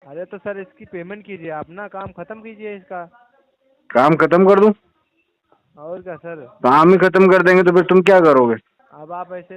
अरे तो सर इसकी पेमेंट कीजिए आप ना, काम खत्म कीजिए इसका। काम खत्म कर दूं? और क्या सर। काम ही खत्म कर देंगे तो फिर तुम क्या करोगे? अब आप ऐसे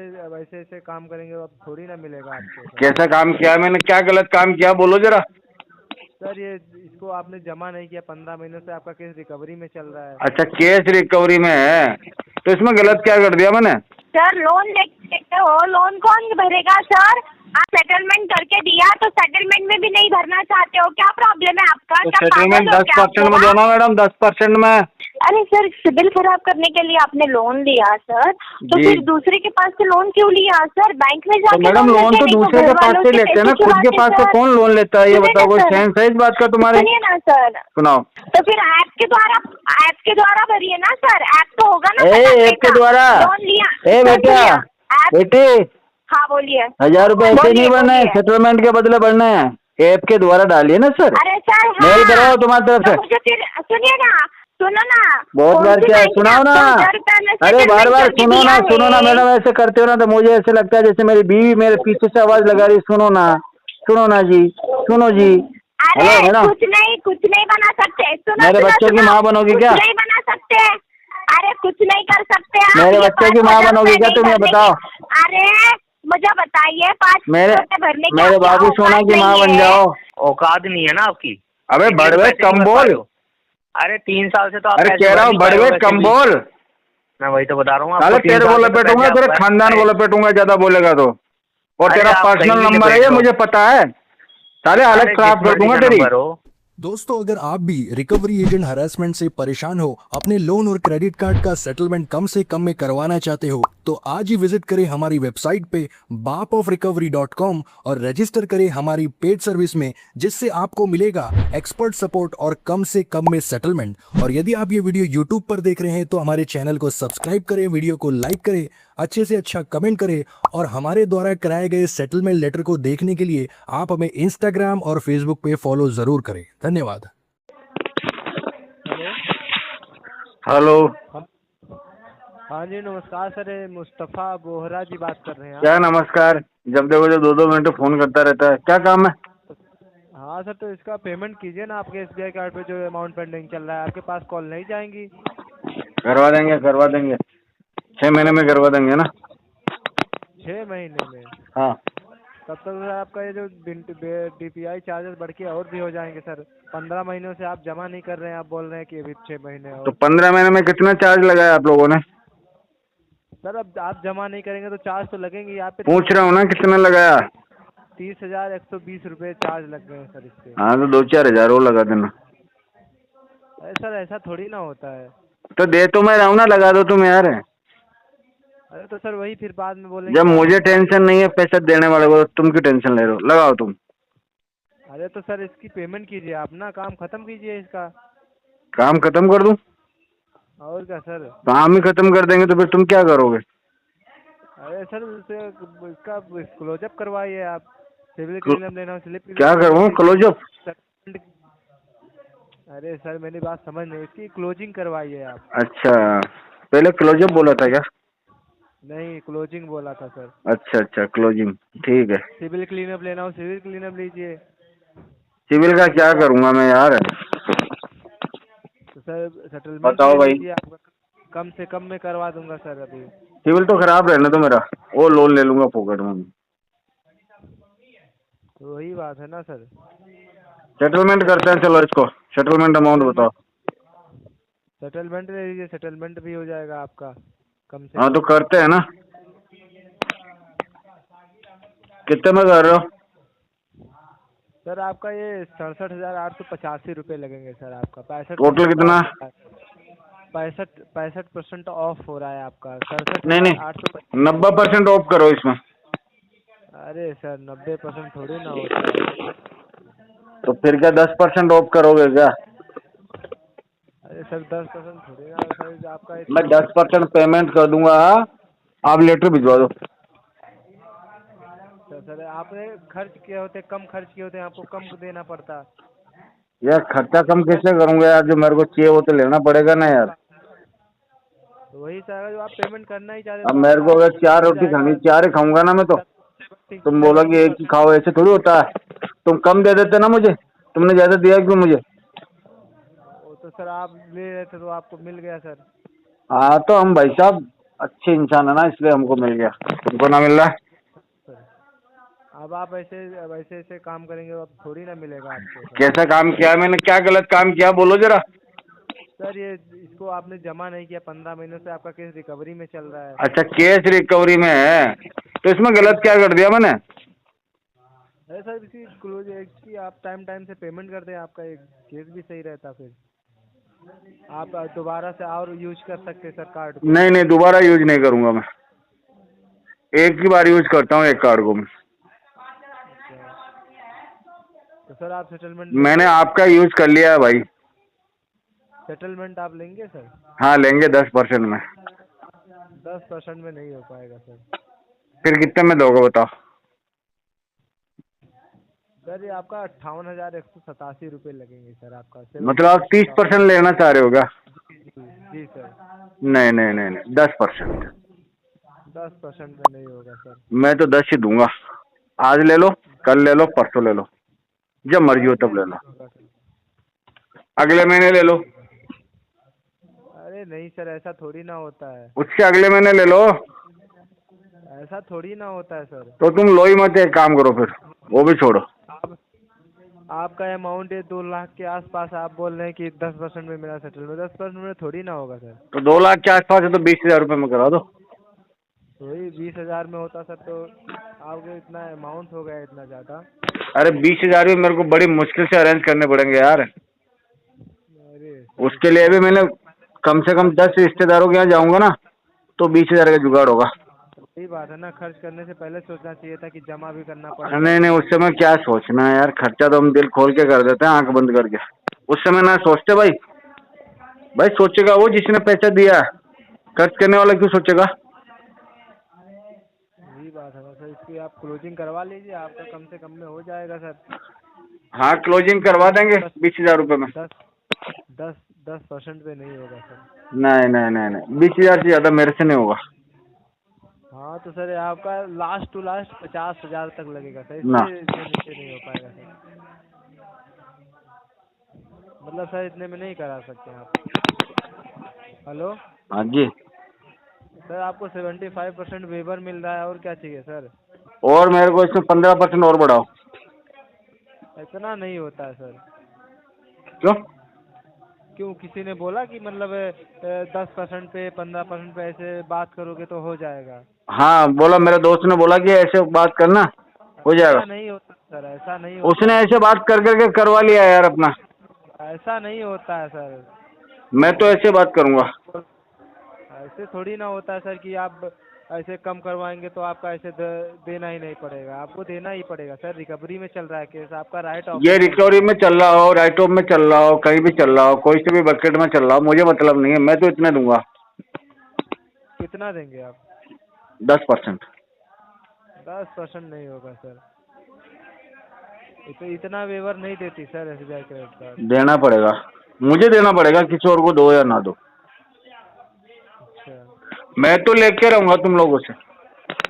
ऐसे काम करेंगे अब थोड़ी ना मिलेगा आपको सर। कैसा काम किया मैंने? क्या गलत काम किया बोलो जरा। सर ये इसको आपने जमा नहीं किया, 15 महीनों से आपका केस रिकवरी में चल रहा है। अच्छा, केस रिकवरी में है तो इसमें गलत क्या कर दिया मैंने? सर लोन लेते हो, लोन कौन भरेगा सर? आप सेटलमेंट करके दिया तो सेटलमेंट में भी नहीं भरना चाहते हो, क्या प्रॉब्लम है आपका? तो क्या सेटलमेंट पागल हो क्या 10% में आप? दो ना मैडम, 10% में। अरे सर, सिबिल खराब करने के लिए आपने लोन लिया सर, तो जी। फिर दूसरे के पास से लोन क्यों लिया सर? बैंक में तो जाके मैडम लोन लेते तो नहीं दूसरे घर के पास वालों से से लेते हैं ना, पैसे खुद के चुराते पास से सर। कौन लोन लेता है? ये सुनिए बताओ, ना कोई सर, सेंस है इस बात का तुम्हारी? सुनिए ना सर, सुनाओ। तो फिर ऐप के द्वारा भरिए ना सर, ऐप तो होगा ना ऐप के द्वारा? लोन लिया ए सर, बेटा, सुनिए ऐप। बेटे, हाँ बोलिए। 1000 रुपए ऐसे नहीं बोलिए भरना है, बोलिए। सेटलमेंट के बदले भरना है। ऐप के द्वारा डालिए ना सर। अरे सर मेल हाँ, कराओ तुम्हारी तरफ तो से। मुझे फिर सुनिए ना, सुनो ना, बहुत कौन बार सी क्या है, बैंक ने सुनाओ ना। आपको 1000 रुपए में अरे बार सेटलमेंट बार करके सुनो दिया ना, सुनो ना है? मैडम, ऐसे करते हो ना तो मुझे ऐसे लगता है जैसे मेरी बीवी मेरे पीछे से आवाज लगा रही। सुनो ना, सुनो ना जी, सुनो जी। अरे हेलो मैडम, कुछ नहीं बना सकते। सुनो मेरे सुनो बच्चों की सुनो, माँ बनोगे कुछ क्या? नहीं बना सकते। अरे कुछ नहीं कर सकते आप, मेरे ये बच्चों की माँ 5,000 बनोगी रुपए क्या नहीं तुम, ये भरने की। बताओ? अरे मुझे बताइए, 5 मेरे रुपए भरने की मेरे आपकी बाबू सोना औकात की माँ नहीं बन है? जाओ। औकात नहीं है ना आपकी, अबे इसलिए तो बड़वे पैसे नहीं कम भर पा बोल। रहे हो। अरे 3 साल से तो आप अरे पैसे कह भर रहा हूँ नहीं पाए हो बड़वे वैसे कम भी। बोल। मैं वही तो बता रहा हूँ साले आपको, 3 तेरे को साल से तो लपेटूंगा, पैसे तेरे आप खानदान को लपेटूंगा ज्यादा बोलेगा तो। और अरे तेरा आप कहीं पर्सनल भी नंबर है लपेट ये, लो। मुझे पता है। साले अरे अलग जिस खराब कर मर्जी दूंगा का तेरी। नंबर हो। दोस्तों, अगर आप भी रिकवरी एजेंट हरासमेंट से परेशान हो, अपने लोन और क्रेडिट कार्ड का सेटलमेंट कम से कम में करवाना चाहते हो, तो आज ही विजिट करें हमारी वेबसाइट पे bapofrecovery.com और रजिस्टर करें हमारी पेड सर्विस में, जिससे आपको मिलेगा एक्सपर्ट सपोर्ट और कम से कम में सेटलमेंट। और यदि आप ये वीडियो यूट्यूब पर देख रहे हैं तो हमारे चैनल को सब्सक्राइब करें, वीडियो को लाइक करें, अच्छे से अच्छा कमेंट करें, और हमारे द्वारा कराए गए सेटलमेंट लेटर को देखने के लिए आप हमें इंस्टाग्राम और फेसबुक पे फॉलो जरूर करें। धन्यवाद। हेलो। हेलो। हाँ जी नमस्कार सर, ये मुस्तफ़ा बोहरा जी बात कर रहे हैं क्या आप? नमस्कार? जब देखो जो 2-2 मिनट फोन करता रहता है, क्या काम है? हाँ सर, तो इसका पेमेंट कीजिए ना, आपके SBI कार्ड पे जो अमाउंट पेंडिंग चल रहा है, आपके पास कॉल नहीं जाएंगी? करवा देंगे, करवा देंगे, 6 महीने में करवा देंगे ना। 6 महीने में? हाँ। तब तक सर आपका ये जो DPI चार्जेस बढ़ के और भी हो जाएंगे सर। 15 महीनों से आप जमा नहीं कर रहे हैं, आप बोल रहे हैं कि अभी 6 महीने तो और। 15 महीने में कितना चार्ज लगाया आप लोगों ने? सर अब आप जमा नहीं करेंगे तो चार्ज तो लगेंगे ही आप पे। पूछ रहा हूँ ना कितना लगाया। 30,120 रुपये चार्ज लग गए हैं सर इस पे। हाँ तो 2-4 हजार और लगा देना। अरे सर ऐसा थोड़ी ना होता है। तो दे तो मैं रहा हूँ ना, लगा दो तुम यार। अरे तो सर वही फिर बाद में बोलेंगे जब कि आप मुझे बता। टेंशन नहीं है पैसा देने वाले को, तो तुम क्यों टेंशन ले रहे हो? लगाओ तुम। अरे तो सर इसकी पेमेंट कीजिए आप ना, काम खत्म कीजिए इसका। काम खत्म कर दूं? और क्या सर। काम ही खत्म कर देंगे तो फिर तुम क्या करोगे? अरे सर इसका क्लोजअप करवाइए आप। सिविल क्लीनअप लेना हो, स्लिप क्या क्लीनअप करूँ? क्लोजअप? लीजिए। अरे सर मेरी बात समझ नहीं, इसकी क्लोजिंग करवाइए आप। अच्छा, पहले क्लोजअप बोला था क्या? नहीं, क्लोजिंग बोला था सर। अच्छा अच्छा, क्लोजिंग, ठीक है। सिविल क्लीनअप लेना हो, सिविल क्लीनअप लीजिए। सिविल का क्या करूँगा मैं यार? तो सर सेटलमेंट बताओ ले भाई। लीजिए, आपका कम से कम में करवा दूंगा सर अभी। सिविल तो खराब रहने दो मेरा, वो लोन ले लूंगा फोकट में। तो वही बात है ना सर। सेटलमेंट करते हैं, चलो इसको सेटलमेंट अमाउंट बताओ। सेटलमेंट ले लीजिए, सेटलमेंट भी हो जाएगा आपका कम से हाँ तो कम। करते हैं ना। कितने में कर रहे हो? सर आपका ये 67,885 रुपये लगेंगे सर, आपका 65% टोटल कितना? ऑफ हो रहा है। 65% ऑफ हो रहा है आपका, सड़सठ नहीं हजार नहीं, आठ सौ 90% ऑफ करो इसमें। अरे सर 90% थोड़ी ना होता है। तो फिर क्या 10% ऑफ करोगे क्या? अरे सर 10% थोड़ी ना सर, आपका मैं 10% पेमेंट कर दूंगा, आप लेटर भिजवा दो। सर आपने खर्च किए होते, कम खर्च किए होते, आपको कम देना पड़ता। यार खर्चा कम कैसे करूंगा यार, जो मेरे को चाहिए वो तो लेना पड़ेगा ना यार। तो वही सर, जो आप पेमेंट करना ही चाहते अब तो मेरे आपका को अगर 4 हो रोटी खानी, जाएगा। 4 ही खाऊंगा ना मैं तो। तुम बोलोगे एक ही खाओ, ऐसे थोड़ी होता है। तुम कम दे देते ना मुझे, तुमने ज्यादा दिया क्यों मुझे? वो तो सर आप ले रहे थे तो आपको मिल गया सर। हाँ तो हम भाई साहब अच्छे इंसान है ना, इसलिए हमको मिल गया, तुमको ना मिल रहा है। अब आप ऐसे ऐसे काम करेंगे तो अब थोड़ी ना मिलेगा आपको सर। कैसा काम किया मैंने, क्या गलत काम किया बोलो जरा। सर ये इसको आपने जमा नहीं किया, 15 महीनों से आपका केस रिकवरी में चल रहा है। अच्छा केस रिकवरी में है, तो इसमें गलत क्या कर दिया मैंने? अरे सर इसी क्लोज की आप टाइम से पेमेंट कर दें, आपका एक केस भी सही रहता, फिर आप दोबारा से और यूज कर सकते हैं सर कार्ड को। नहीं नहीं, दोबारा यूज नहीं करूंगा मैं, एक ही बार यूज करता हूँ एक कार्ड को मैं। तो सर आप सेटलमेंट मैंने आपका यूज कर लिया है भाई। सेटलमेंट आप लेंगे सर? हाँ लेंगे 10% में। 10% में नहीं हो पाएगा सर। फिर कितने में दोगे बताओ? सर ये आपका 58,187 रुपये लगेंगे सर आपका। मतलब आप 30% लेना चाह रहे हो क्या? जी सर। नहीं नहीं नहीं नहीं, 10%। 10% का नहीं होगा सर। मैं तो 10 ही दूंगा, आज ले लो, कल ले लो, परसों ले लो, जब मर्जी हो तब ले लो, अगले महीने ले लो। अरे नहीं सर, ऐसा थोड़ी ना होता है। उससे अगले महीने ले लो। ऐसा थोड़ी ना होता है सर। तो तुम लो ही मत, एक काम करो फिर, वो भी छोड़ो। आपका अमाउंट है 2 लाख के आसपास, आप बोल रहे हैं कि 10% में मेरा सेटलमेंट, 10% में थोड़ी ना होगा सर। तो 2 लाख के आसपास है तो 20,000 रुपये में करा दो। वही 20,000 में होता सर तो आपके इतना अमाउंट हो गया इतना ज़्यादा। अरे 20,000 भी मेरे को बड़ी मुश्किल से अरेंज करने पड़ेंगे यार। अरे उसके लिए भी मैंने कम से कम 10 रिश्तेदारों के यहाँ जाऊंगा ना, तो 20,000 का जुगाड़ होगा। सही बात है ना, खर्च करने से पहले सोचना चाहिए था कि जमा भी करना पड़ेगा। नहीं नहीं, उस समय क्या सोचना है यार, खर्चा तो हम दिल खोल के कर देते हैं, आंख बंद करके। उस समय ना सोचते भाई। भाई सोचेगा वो जिसने पैसा दिया, खर्च करने वाला क्यों सोचेगा? यही बात है ना सर, इसकी आप क्लोजिंग करवा लीजिए, आपका कम से कम में हो जाएगा सर। हाँ क्लोजिंग करवा देंगे 20,000 रुपये में। 10% पे नहीं होगा सर। नहीं नहीं नहीं नहीं, 20,000 से ज़्यादा मेरे से नहीं होगा। हाँ तो सर आपका लास्ट टू लास्ट 50,000 तक लगेगा सर, ना। इससे नीचे नहीं हो पाएगा सर। मतलब सर इतने में नहीं करा सकते आप। हेलो। हाँ जी। सर आपको 75% वेवर मिल रहा है, और क्या चाहिए सर? और मेरे को इसमें 15% और बढ़ाओ। इतना नहीं होता है सर। क्यों? क्यों, किसी ने बोला कि मतलब 10% पे 15% पे ऐसे बात करोगे तो हो जाएगा? हाँ बोला, मेरे दोस्त ने बोला कि ऐसे बात करना हो जाएगा। ऐसा नहीं होता सर, ऐसा नहीं होता। उसने ऐसे बात कर करके करवा लिया यार अपना। ऐसा नहीं होता है सर। मैं तो ऐसे बात करूंगा। ऐसे थोड़ी ना होता है सर कि आप ऐसे कम करवाएंगे तो आपका ऐसे देना ही नहीं पड़ेगा, आपको देना ही पड़ेगा सर। रिकवरी में चल रहा है केस, आपका राइट ऑफ। ये रिकवरी में चल रहा हो, राइट ऑफ में चल रहा हो, कहीं भी चल रहा हो, कोई से भी बकेट में चल रहा हो, मुझे मतलब नहीं है, मैं तो इतने दूंगा। कितना देंगे आप? 10%। 10% नहीं होगा सर। इतना वेवर नहीं देती सर SBI क्रेडिट कार्ड। देना पड़ेगा, मुझे देना पड़ेगा, किसी और को दो या ना दो। अच्छा मैं तो लेके रहूंगा तुम लोगों से।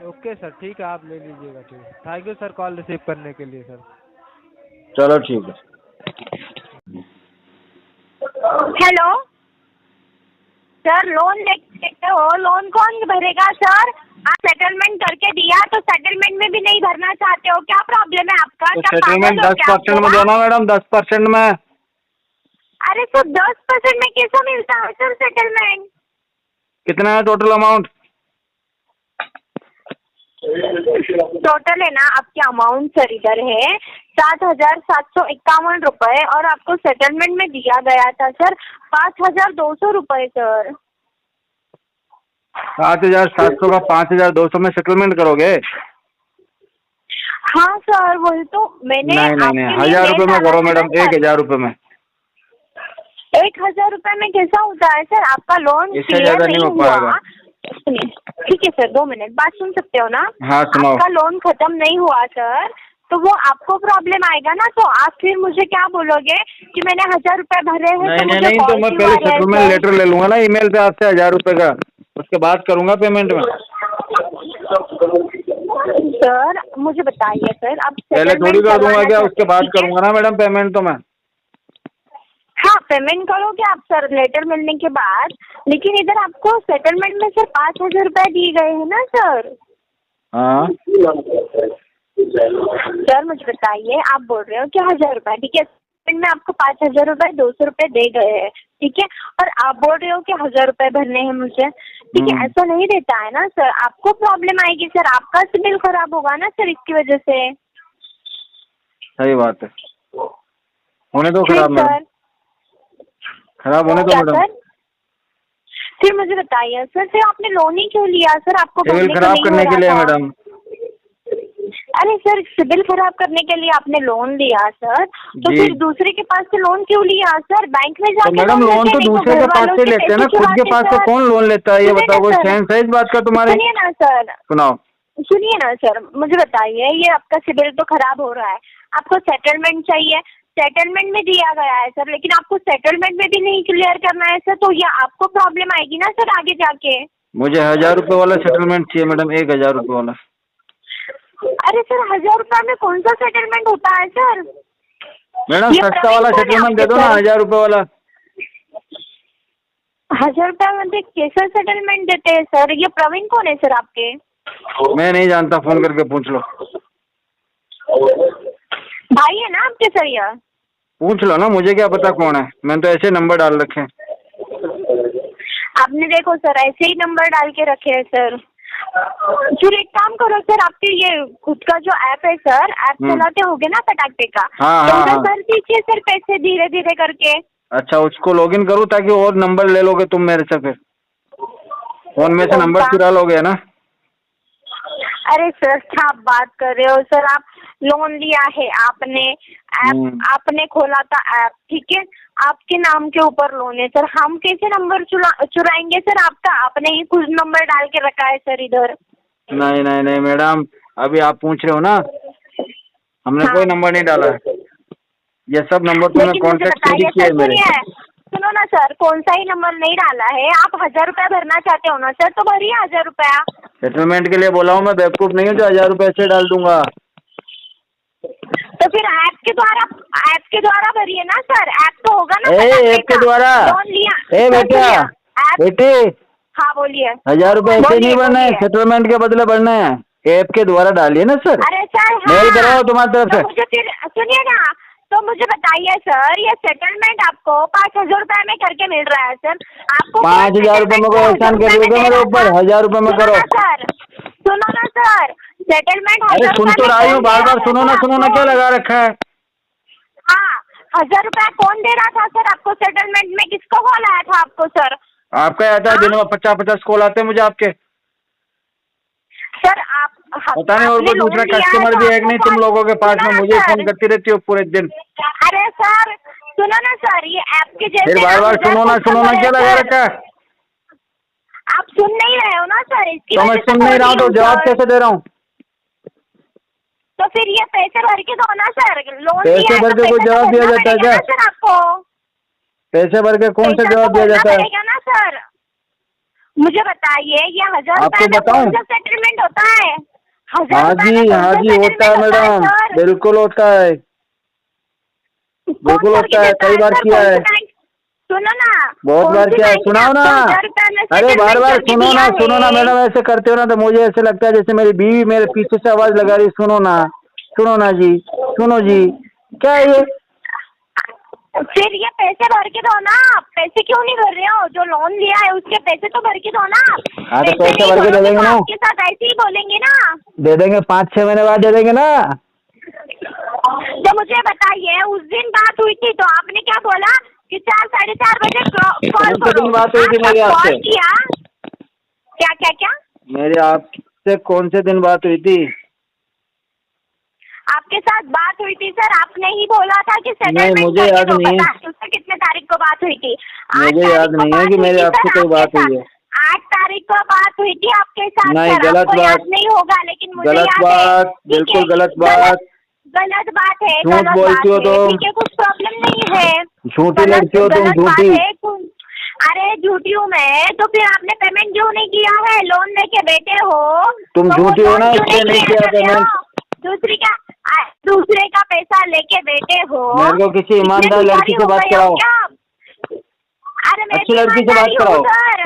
ओके सर, ठीक है, आप ले लीजिएगा। ठीक है, thank you sir call receive करने के लिए सर। चलो ठीक है। हेलो सर, लोन लेते हो, लोन कौन भरेगा सर? आप सेटलमेंट करके दिया तो सेटलमेंट में भी नहीं भरना चाहते हो, क्या प्रॉब्लम है आपका? तो क्या सेटलमेंट पागल हो क्या 10% में आप? देना मैडम, 10% में। अरे तो 10% में कैसा मिलता है सर सेटलमेंट? कितना है टोटल अमाउंट? टोटल है ना आपके अमाउंट सर इधर है 7,751 रुपए, और आपको सेटलमेंट में दिया गया था सर 5,200 रुपए सर। 7,700 का 5,200 में सेटलमेंट करोगे? हाँ सर, वही तो मैंने नहीं नहीं नहीं, 1,000 रुपये में करो मैडम, 1,000 रुपये में। 1,000 रुपए में कैसा होता है सर? आपका लोन इससे क्लियर ज्यादा नहीं नहीं हो पाएगा। हुआ। सुनिए, ठीक है सर, 2 मिनट बात सुन सकते हो ना? हाँ सुनाओ। आपका लोन खत्म नहीं हुआ सर, तो वो आपको प्रॉब्लम आएगा ना, तो आप फिर मुझे क्या बोलोगे कि मैंने 1,000 रुपए भरे हैं? नहीं तो नहीं मुझे नहीं, तो कॉल मैं क्यों पहले आ रहा है सेटलमेंट सर? लेटर ले लूंगा ना ईमेल पे आपसे 1,000 रुपये का, उसके बाद करूंगा पेमेंट में। सर मुझे बताइए सर, आप पहले थोड़ी कर दूंगा क्या, उसके बाद करूंगा ना मैडम पेमेंट तो मैं। हाँ पेमेंट करोगे आप सर लेटर मिलने के बाद, लेकिन इधर आपको सेटलमेंट में सर 5,000 रुपए दिए गए हैं ना सर। हाँ सर मुझे बताइए, आप बोल रहे हो कि 1,000 रुपए, ठीक है, में आपको 5,000 रुपए 200 रुपए दे गए हैं, ठीक है, और आप बोल रहे हो कि 1,000 रुपए भरने हैं मुझे, ठीक है, ऐसा नहीं देता है ना सर, आपको प्रॉब्लम आएगी सर, आपका सिबिल खराब होगा ना सर इसकी वजह से। सही बात है, होने दो खराब मैडम, खराब होने दो मैडम। फिर मुझे बताइए सर, फिर आपने लोन ही क्यों लिया सर, आपको सिबिल खराब करने के लिए मैडम। अरे सर सिबिल खराब करने के लिए आपने लोन लिया सर, तो फिर दूसरे के पास से लोन क्यों लिया सर, बैंक में जाके? तो मैडम लोन तो दूसरे के पास से लेते हैं ना, खुद के पास से कौन लोन लेता है, ये बताओ, कोई सेंस है इस बात का तुम्हारे? सुनिए ना सर, सुनाओ, सुनिए ना सर, मुझे बताइए, ये आपका सिबिल तो खराब हो रहा है, आपको सेटलमेंट चाहिए, सेटलमेंट में दिया गया है सर, लेकिन आपको सेटलमेंट में भी नहीं क्लियर करना है सर, तो ये आपको प्रॉब्लम आएगी ना सर आगे जाके। मुझे 1,000 रुपए वाला सेटलमेंट चाहिए मैडम, 1,000 रुपए वाला। अरे सर 1,000 रुपए में कौन सा सेटलमेंट होता है सर? मैडम सस्ता वाला सेटलमेंट दे दो ना, 1,000 रुपए वाला। 1,000 रुपए में कैसा सेटलमेंट देते हैं सर? ये प्रवीण कौन है सर आपके? मैं नहीं जानता, फोन करके पूछ लो। भाई है ना आपके सर? ये पूछ लो ना, मुझे क्या पता कौन है, मैंने तो ऐसे नंबर डाल रखे हैं। आपने देखो सर ऐसे ही नंबर डाल के रखे हैं सर। फिर एक काम करो सर, आपके ये खुद का जो ऐप है सर, ऐप चलाते होगे ना पटाखे का, तो कर दीजिए सर पैसे धीरे धीरे करके। अच्छा, उसको लॉगिन करूँ ताकि और नंबर ले लोगे तुम मेरे से, फिर फोन में से नंबर चुरा लोगे ना? अरे सर क्या आप बात कर रहे हो सर, आप लोन लिया है आपने, ऐप आपने खोला था ऐप, ठीक है, आपके नाम के ऊपर लोन है सर, हम कैसे नंबर चुराएंगे सर आपका? आपने ही कुछ नंबर डाल के रखा है सर इधर। नहीं नहीं नहीं मैडम, अभी आप पूछ रहे हो ना, हमने कोई नंबर नहीं डाला है, ये सब नंबर तुमने कॉन्टेक्ट किया है मेरे। सुनो ना सर, कौन सा ही नंबर नहीं डाला है, आप 1,000 रुपया भरना चाहते हो ना सर, तो भरिए 1,000 रुपया। सेटलमेंट के लिए बोला हूँ, मैं बेवकूफ नहीं हूँ जो 1,000 रुपए ऐसे डाल दूंगा। तो फिर ऐप के द्वारा भरिए ना सर, ऐप तो होगा ना ऐप के द्वारा लोन लिया। बेटे हाँ बोलिए। 1,000 रुपए ऐसे नहीं भरना है, सेटलमेंट के बदले भरना है, ऐप के द्वारा डालिए ना सर। अरे सर मेल कराओ तुम्हारी तरफ से। मुझे फिर सुनिए ना, तो मुझे बताइए सर, ये सेटलमेंट आपको 5,000 रुपए में करके मिल रहा है सर, आपको 5,000 रुपए में कोई एहसान कर दोगे मेरे ऊपर? 1,000 रुपए में करो सर। सुनो ना सर, सेटलमेंट। अरे सुन तो रही हूँ, बार बार सुनो ना क्या लगा रखा है? हाँ 1,000 रुपया कौन दे रहा था सर आपको सेटलमेंट में? किसको कॉल आया था आपको सर? आपका आता है, दिन में 50-50 कॉल आते हैं मुझे आपके सर। आप पता नहीं, और कोई दूसरा कस्टमर भी है कि नहीं तुम लोगों के पास में? मुझे फोन करती रहती हो पूरे दिन। अरे सर सुनो ना सर, ये ऐप के जैसे फिर बार बार सुनो ना क्या लगा रखा है? आप सुन नहीं रहे हो ना सर, इसकी तो मैं सुन नहीं रहा हूँ तो जवाब कैसे दे रहा हूँ? तो फिर ये पैसे भर के दो ना सर, लोन पैसे भर के कोई जवाब दिया जाता है क्या सर आपको? पैसे भर के कौन सा जवाब दिया जाता है ना सर? मुझे बताइए, ये 1,000 आपको रुपए बताऊं? सेटलमेंट होता है? हाँ जी होता है मैडम, बिल्कुल होता है, बिल्कुल होता है, कई बार किया है। सुनो ना, बहुत बार किया है, सुनाओ ना। अरे बार बार सुनो ना मैडम, ऐसे करते हो ना तो मुझे ऐसे लगता है जैसे मेरी बीवी मेरे पीछे से आवाज लगा रही, सुनो ना जी, सुनो जी, क्या है ये? फिर ये पैसे भर के दो ना, पैसे क्यों नहीं भर रहे हो? जो लोन लिया है उसके पैसे तो भर के दो ना। हाँ तो पैसे भर के दे देंगे ना, आपके साथ ऐसे ही बोलेंगे ना, दे देंगे 5-6 महीने बाद दे देंगे ना। तो मुझे बताइए, उस दिन बात हुई थी तो आपने क्या बोला कि 4-4:30 बजे कॉल करो। बात हुई थी मेरी आपसे? कॉल किया क्या? मेरी आपसे कौन से दिन बात हुई थी? आपके साथ बात हुई थी सर, आपने ही बोला था कि सेटलमेंट। नहीं मुझे याद नहीं है। उससे कितने तारीख को बात हुई थी? मुझे याद नहीं है कि मेरे आपसे कोई बात हुई है। 8 तारीख को बात हुई थी आपके साथ। नहीं, गलत बात नहीं होगा, लेकिन मुझे गलत याद बात, है। बिल्कुल गलत बात, गलत बात है। झूठ बोलती हो तुम, कुछ प्रॉब्लम नहीं है। झूठी लड़की हो तुम, झूठी। अरे झूठी हूँ मैं, तो फिर आपने पेमेंट क्यों नहीं किया है? लोन लेके बैठे हो तुम तो वो झूठी हो लोन ना, क्यों इसलिए नहीं किया करते पेमेंट। हो? दूसरे का पैसा लेके बैठे हो। मेरे को किसी ईमानदार इतने लड़की से भिखारी हो बात गए हो कराओ। क्या? अरे मैं अच्छी भी लड़की से ईमानदारी बात हूँ कराओ। सर।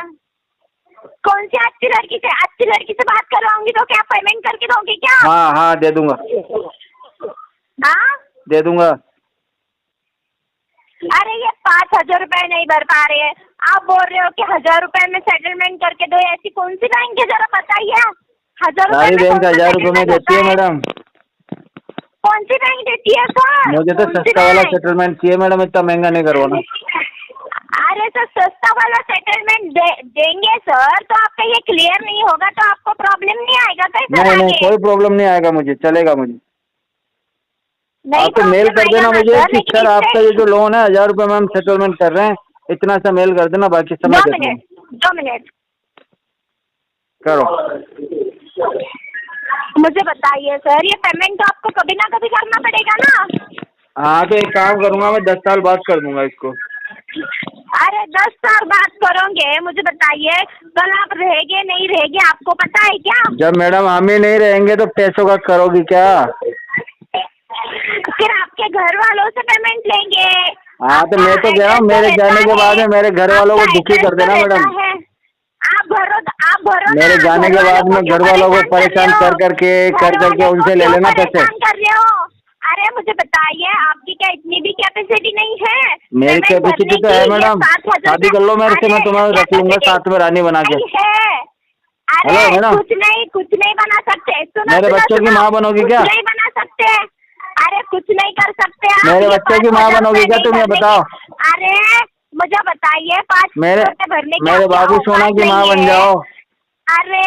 कौन सी अच्छी लड़की से? अच्छी लड़की से बात करवाऊंगी तो क्या पेमेंट करके दोगे क्या? हाँ हाँ दे दूंगा, हाँ? दे दूंगा। अरे ये 5,000 रुपए नहीं भर पा रहे हैं, आप बोल रहे हो कि 1,000 रुपए में सेटलमेंट करके दो। ऐसी कौन सी बैंक है जरा बताइए? 1,000 रुपए सारी में बैंक कौन सा 1,000 रुपए में सेटलमेंट देती है होता है? मैडम। कौन सी बैंक देती है सर? मुझे तो कौन सी सस्ता वाला बैंक? सेटलमेंट चाहिए मैडम, इतना महंगा नहीं करवाना। अरे सर सस्ता वाला सेटलमेंट देंगे सर, तो आपका ये क्लियर नहीं होगा तो आपको प्रॉब्लम नहीं आएगा क्या सर? नहीं नहीं, आगे कोई प्रॉब्लम नहीं आएगा मुझे, चलेगा मुझे। नहीं आप तो मेल प्रॉब्लम कर आएगा देना ना मुझे सर, कि लेकिन सर आपका ये इससे जो लोन है 1,000 रुपए में हम सेटलमेंट कर रहे हैं, इतना सा मेल कर देना, बाकी समय दे दूंगा। 2 मिनट करो। मुझे बताइए सर, ये पेमेंट तो आपको कभी ना कभी करना पड़ेगा ना? हाँ तो एक काम करूंगा मैं, 10 साल बाद कर दूंगा इसको। अरे 10 साल बात करोगे? मुझे बताइए कल आप रहेंगे नहीं रहेंगे आपको पता है क्या? जब मैडम हम ही नहीं रहेंगे तो पैसों का करोगी क्या? फिर आपके घर वालों से पेमेंट लेंगे। हाँ तो मैं तो गया, मेरे जाने के बाद में मेरे घर वालों को दुखी कर देना मैडम। आप भरो मेरे ना, जाने के बाद में घर वालों को परेशान कर करके उनसे ले लेना पैसे। कर रहे हो? अरे मुझे बताइए आपकी क्या इतनी भी कैपेसिटी नहीं है? मेरी पेमेंट कैपेसिटी भरने तो है की? मैडम, 7,000 शादी कर लो मेरे से, मैं तुम्हें रख लूंगा कैपेसिटी साथ में रानी बना के। नहीं है। हेलो अरे मैडम, कुछ नहीं बना सकते। सुनो मेरे सुनो बच्चों की सुनो, माँ बनोगे कुछ क्या? नहीं बना सकते। अरे कुछ नहीं कर सकते आप। मेरे ये बच्चों की माँ 5,000 बनोगी क्या रुपए तुम, ये नहीं बताओ? भरने के। अरे मुझे बताइए 5 मेरे रुपए भरने की मेरे आपकी बाबू सोना औकात की माँ नहीं बन है। जाओ। अरे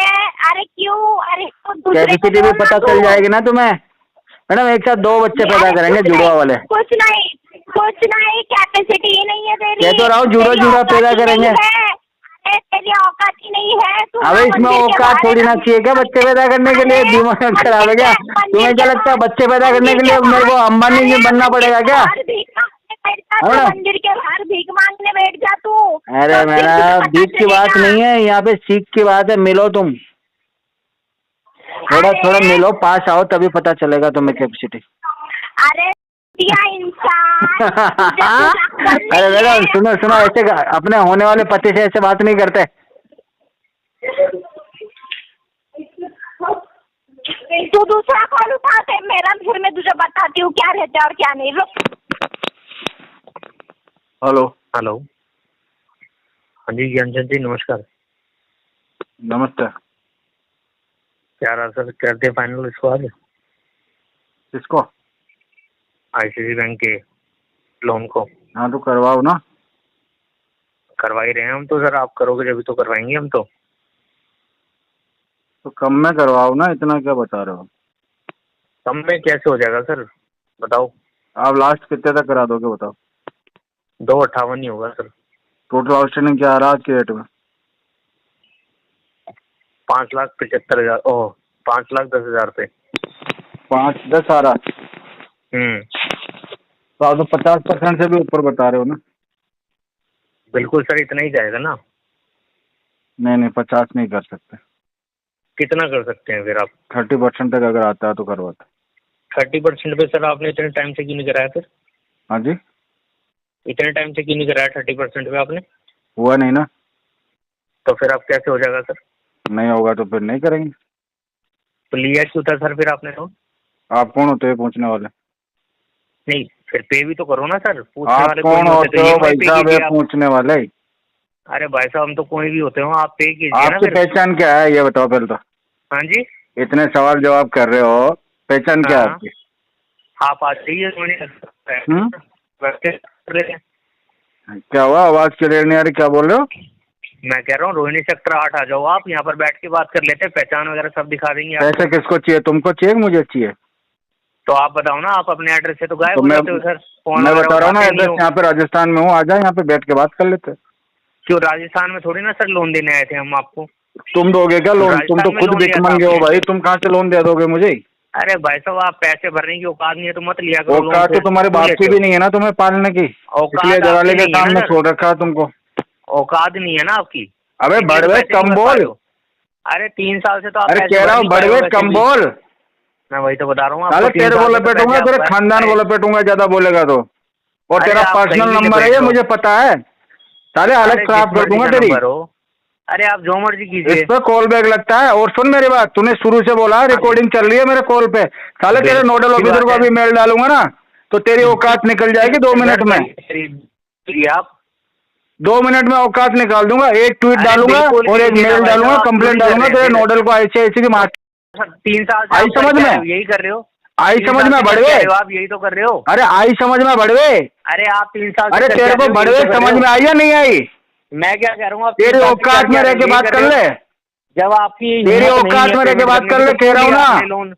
अरे क्यों? अरे तो दूसरे को कैपेसिटी भी बोलना पता तू। चल जाएगी ना तुम्हें। मैडम एक साथ 2 बच्चे पैदा अरे करेंगे कुछ जुड़वा नहीं, वाले। कुछ नहीं कैपेसिटी ही नहीं है तेरी। कह तो रहा हूँ जुड़ा तेरी जुड़ा औकात पैदा ही नहीं करेंगे। है। अरे तेरी औकात ही नहीं है। तू अबे इसमें मंदिर के औकात बाहर थोड़ी ना चाहिए क्या बच्चे पैदा करने के लिए? दिमाग खराब है क्या? तुम्हें क्या लगता है बच्चे पैदा करने के लिए मेरे को अंबानी जी बनना पड़ेगा क्या? मंदिर के बाहर भीख मांगने बैठ जा तू। अरे तो मेरा फिर तुझे पता भीख की बात चलेगा। नहीं है, यहाँ पे सीख की बात है। मिलो तुम, थोड़ा थोड़ा अरे मिलो, पास आओ, तभी पता चलेगा तुम्हें कैपेसिटी। अरे दिया इंसान तुझे अरे मैडम सुनो सुनो, ऐसे अपने होने वाले पति से ऐसे बात नहीं करते। तू दूसरा कॉल उठाते मेरा, फिर मैं तुझे बताती हूँ क्या रहता है और क्या नहीं। रुक। हेलो। हेलो, हाँ जी ज्ञानचंद जी नमस्कार। नमस्ते। क्या रहा सर, करते फाइनल इसको आज? किसको? आईसीआईसीआई बैंक के लोन को। हाँ तो करवाओ ना। करवा ही रहे हैं हम तो सर, आप करोगे जब तो करवाएंगे हम तो। कम में करवाओ ना, इतना क्या बता रहे हो? कम में कैसे हो जाएगा सर, बताओ। आप लास्ट कितने तक करा दोगे बताओ? 258 ही होगा सर। टोटल आउटस्टैंडिंग क्या आ रहा है आज के रेट में? 5,75,000। ओह 5,10,000 रुपये। 5-10 आ रहा। तो आप तो 50% से भी ऊपर बता रहे हो ना। बिल्कुल सर, इतना ही जाएगा ना। नहीं 50 नहीं कर सकते। कितना कर सकते हैं फिर आप? 30% तक अगर आता है तो करवाते। 30% पे सर आपने इतने टाइम से क्यों नहीं कराया फिर? हाँ जी, इतने टाइम से क्यों नहीं कराया 30% पे आपने? हुआ नहीं ना। तो फिर आप कैसे हो जाएगा सर? नहीं होगा तो फिर नहीं करेंगे। तो लिया क्यों था सर फिर आपने लोन? आप कौन होते हो पूछने वाले? नहीं फिर पे भी तो करो ना सर। पूछने आप वाले कौन कोई होते तो हो EMI भाई पे साहब, कीजिए ये आप। पूछने वाले? अरे भाई साहब हम तो कोई भी होते हो, आप पे कीजिए ना आपकी फिर। पहचान क्या है ये बताओ पहले तो। हाँ जी, इतने सवाल जवाब कर रहे हो, पहचान क्या है हाँ। आपकी? आप आ जाइए। क्या हुआ, आवाज क्लियर नहीं आ रही, क्या बोल रहे हो? मैं कह रहा हूँ रोहिणी सेक्टर 8 आ जाओ आप, यहाँ पर बैठ के बात कर लेते हैं, पहचान वगैरह सब दिखा देंगे आप। पैसे किसको चाहिए, तुमको चाहिए कि मुझे चाहिए? तो आप बताओ ना, आप अपने एड्रेस से तो गायब तो हो जाते हो सर। फोन मैं वगैरह बता रहा हूँ ना, उठाते नहीं एड्रेस हो। यहाँ पे राजस्थान में हूँ, आ जाए यहाँ पे बैठ के बात कर लेते। क्यों राजस्थान में थोड़ी ना सर लोन देने आए थे हम आपको। तुम दोगे क्या लोन? तुम तो राजस्थान में खुद लोन भिख लिया था मंगे हो आपने। भाई, तुम कहाँ से लोन दे दोगे मुझे? अरे भाई साहब आप पैसे भरने की औकात नहीं है तो मत लिया करो लोन। औकात तो तुम्हारे बाप की भी नहीं है ना तुम्हें पालने की, औकात इसलिए जवाले आपकी के नहीं है काम ना में सर। छोड़ रखा है तुमको। औकात नहीं है ना आपकी। अबे इतने तो बड़वे पैसे नहीं कम भर पा बोल। रहे हो। अरे 3 साल से तो आप अरे पैसे कह भर रहा हूँ नहीं पाए हो बड़वे वैसे कम भी। बोल। मैं वही तो बता रहा हूँ साले आपको, 3 तेरे को साल से तो लपेटूंगा, पैसे तेरे आप खानदान को लपेटूंगा ज्यादा बोलेगा तो। और अरे तेरा आप पर्सनल कहीं भी नंबर है लपेट ये, लो। मुझे पता है। साले अरे अलग खराब जिस कर मर्जी दूंगा का तेरी। नंबर हो, अरे आप जो मर्जी इस कीजिए। पर कॉल बैक लगता है। और सुन मेरी बात, तूने शुरू से बोला रिकॉर्डिंग चल रही है मेरे कॉल पे। साले तेरे बिल्कुल नोडल अच्छी ऑफिसर बात को है। अभी मेल डालूंगा ना, तो तेरी औकात निकल जाएगी 2 मिनट में। आप 2 मिनट में औकात निकाल दूंगा। एक ट्वीट अरे डालूंगा बिल्कुल और भी एक नहीं मेल भाई डालूंगा, साहब, आप कंप्लेंट क्यों नहीं कर डालूंगा रहे तेरे हैं फिर? नोडल को ICICI की मार। 3 साल से आई आप कर समझ क्या में? रहे हो? यही कर रहे हो। आई 3 समझ साल में से कर बड़वे। क्या रहे हो? आप यही तो कर रहे हो। अरे आई समझ में बड़वे। अरे आप 3 साल से अरे कर तेरे क्या को रहे हो? यही बड़वे तो कर रहे समझ हो। में आई या नहीं आई? मैं क्या कह रहा हूँ, आप 3 तेरी साल से औकात कर में क्या रह रहे हो? के यही बात कर कर रहे हो। ले। जब आपकी तेरी हिम्मत औकात नहीं में है रह के पेमेंट बात करने कर की, ले, तो कह क्यों रहा हूँ लिया ना। आपने लोन?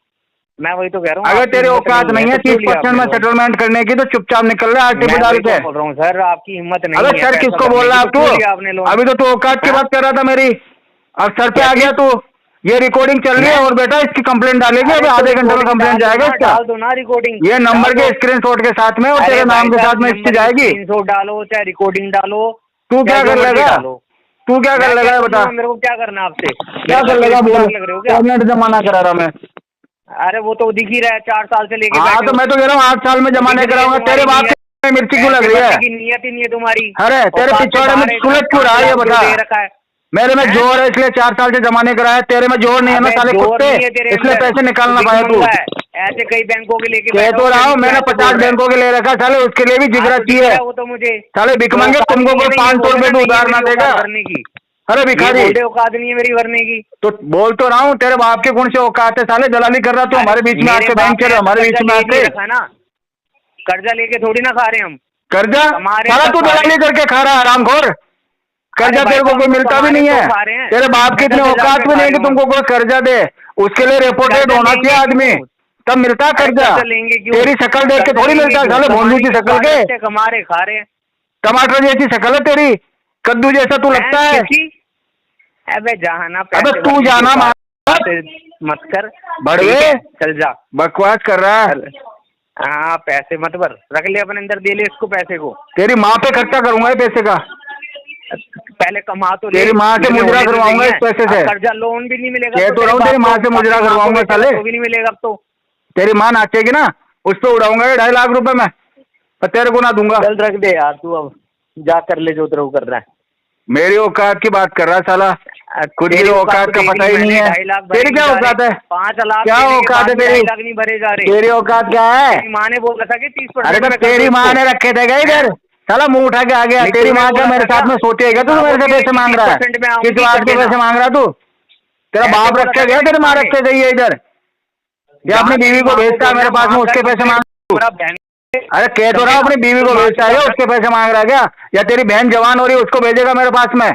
मैं वही तो कह रहा हूँ, अगर आपकी तेरी हिम्मत औकात नहीं है तो क्यों लिया 30% आपने में लोन? सेटलमेंट करने की, तो चुपचाप निकल रहा है RTP मैं डाल वही के। तो बोल रहा हूँ सर, आपकी हिम्मत नहीं अबे है सर पैसा किसको भरने बोल रहा की, है तो तू? क्यों लिया आपने लोन? अभी तो तू औकात की हाँ? बात कर रहा था मेरी। अब सर पे क्या आ गया चीज? तू। ये रिकॉर्डिंग चल रही है मैं और बेटा इसकी कंप्लेंट डालेगी। अरे अभी तो आधे घंटे में रिकॉर्डिंग कंप्लेंट जाएगा इसका। डाल दो ना रिकॉर्डिंग। ये नंबर डाल के दो। स्क्रीनशॉट के साथ में और अरे तेरे नाम भाई के साहब, साथ में इसकी नंबर के जाएगी। स्क्रीनशॉट डालो, चाहे रिकॉर्डिंग डालो, तू चाहे क्या जो कर मर्जी लेगा? डालो। तू क्या कर मैं लेगा क्या ये बता। करूंगा? मेरे को क्या करना है आपसे? क्या मेरे कर पे लेगा बोल। रिश्तेदार लग रहे हो क्या? कैबिनेट जमा ना करा रहा मैं। अरे वो तो दिख ही रहा है, 4 साल से लेके हाँ बैठे तो हो। मैं तो कह रहा हूँ 8 साल में जमा दिख नहीं रही है कराऊंगा। तेरे तुम्हारी बाप नीयत, के मिर्ची क्यों लग पैसे रही भरने है? की नीयत ही नहीं है तुम्हारी। अरे तेरे औकात से पिछवाड़े में बाहर है, इतना सुलझ क्यों 5 रहा है ये लाख जो बता। दे रखा है। मेरे में हैं? जोर है इसलिए 4 साल से जमा नहीं कराया। तेरे में जोर नहीं है ना अबे साले जोर कुत्ते, नहीं है तेरे इसलिए अंदर, पैसे निकाल ना भिख पाया तू। मंगा है। ऐसे कई बैंकों के लेके कह बैठा तो हो, रहा हूँ फिर मैंने ऐसे 50 बोल रहा है। बैंकों के ले रखा, साले उसके लिए भी हाँ जिगरा तो दिख चाहिए। रहा है वो तो मुझे। साले भिख तो मांगे औकात तुमको नहीं है कोई ना, ये 500 बोलो रुपए ना, भी नहीं है उधार ना मेरी देगा। औकात भरने की। अरे ये भिखारी, बोल दे औकात नहीं है मेरी भरने की। तो बोल तो रहा हूँ तेरे बाप के गुण से औकात है। साले दलाली कर रहा तू अरे हमारे बीच में मेरे आके, बाप बैंक चल ने रहा ऐसा हमारे कर्जा बीच में ले आके। नहीं रखा ना, कर्जा लेके थोड़ी ना खा रहे हम। कर्जा कमा रहे हैं साला तब तू खा रहे दलाली हैं। करके खा रहा है हरामखोर। कर्जा अरे भाई तेरे को साहब, कोई हम तो मिलता कमा भी रहे नहीं हैं है। तो खा रहे हैं। तेरे बाप की मैं इतनी 10,000 औकात रुपये भी खा नहीं है रहा कि हूँ। तुमको कोई कर्जा दे। उसके लिए रिपोर्टेड कर्जा होना लेंगे चाहिए क्यों? आदमी, तब मिलता है अरे कर्जा। कर्जा लेंगे क्यों? तेरी शक्ल देख के कर्जा थोड़ी लेंगे मिलता है क्यों? साले भोंदू कमाने की की शक्ल बात के। रखते हैं, कमा रहे खा रहे हैं। टमाटर जैसी शक्ल है तेरी, कद्दू जैसा तू लगता है। किसकी? अबे जहाना अबे पैसे तू भरने जाना की मार बात मत कर। बड़वे, ठीक है, चल जा। बकवास कर रहा है। चल। हाँ पैसे मत भर, रख ले अपने अंदर, दे ले इसको पैसे को। तेरी माँ पे खर्चा करूंगा ये पैसे का। पहले कमा तो ले, तेरी माँ से इतने मुजरा होने तो करवाऊंगा चाहिए। इस पैसे अब से। कर्जा लोन भी नहीं मिलेगा कह तो तो तेरे रहा हूँ बाप तेरी माँ को, से मुजरा अपनी माँ को करवाऊंगा बेचेगा साले। तो भी नहीं मिलेगा अब तो। तेरी माँ नाचेगी ना, उस पे उड़ाऊंगा ये 2.5 लाख रुपए में, पर तेरे को ना दूंगा। चल रख दे यार, तू अब जा कर ले जो तेरे को कर रहा है। मेरी औकात की बात कर रहा है साला, खुद की तेरी तो औकात औकात का तो पता दे ही दी नहीं मैंने, है। 2.5 लाख भरे तेरी क्या नहीं जा औकात रहे। है? 5 लाख क्या देने के औकात बाद है भी तेरी? 2.5 लाख नहीं भरे जा रहे। तेरी औकात क्या है? तेरी माँ ने बोला था कि 30% अरे तो में कर तेरी दो माँ इसको। ने रखे थे क्या इधर? साला मुंह उठा के आ गया। नहीं, तेरी तूने माँ क्या बोला मेरे था साथ में क्या? सोचेगा? तू माँ मेरे से बोलती पैसे थी मांग रहा है? 30% में आऊंगी, किस बात कर के देना। पैसे मांग रहा तू? तेरा ऐसे बाप बोला रखे था गया, ना तेरी माँ तेरी रखे गई है इधर? या अपनी बीवी को भेजता है मेरे पास में, उसके पैसे मांग। पूरा बहन। अरे कह तो रहा हूँ अपनी बीवी को भेजता है, उसके पैसे मांग रहा है क्या? या तेरी बहन जवान हो रही है उसको भेजेगा मेरे पास में?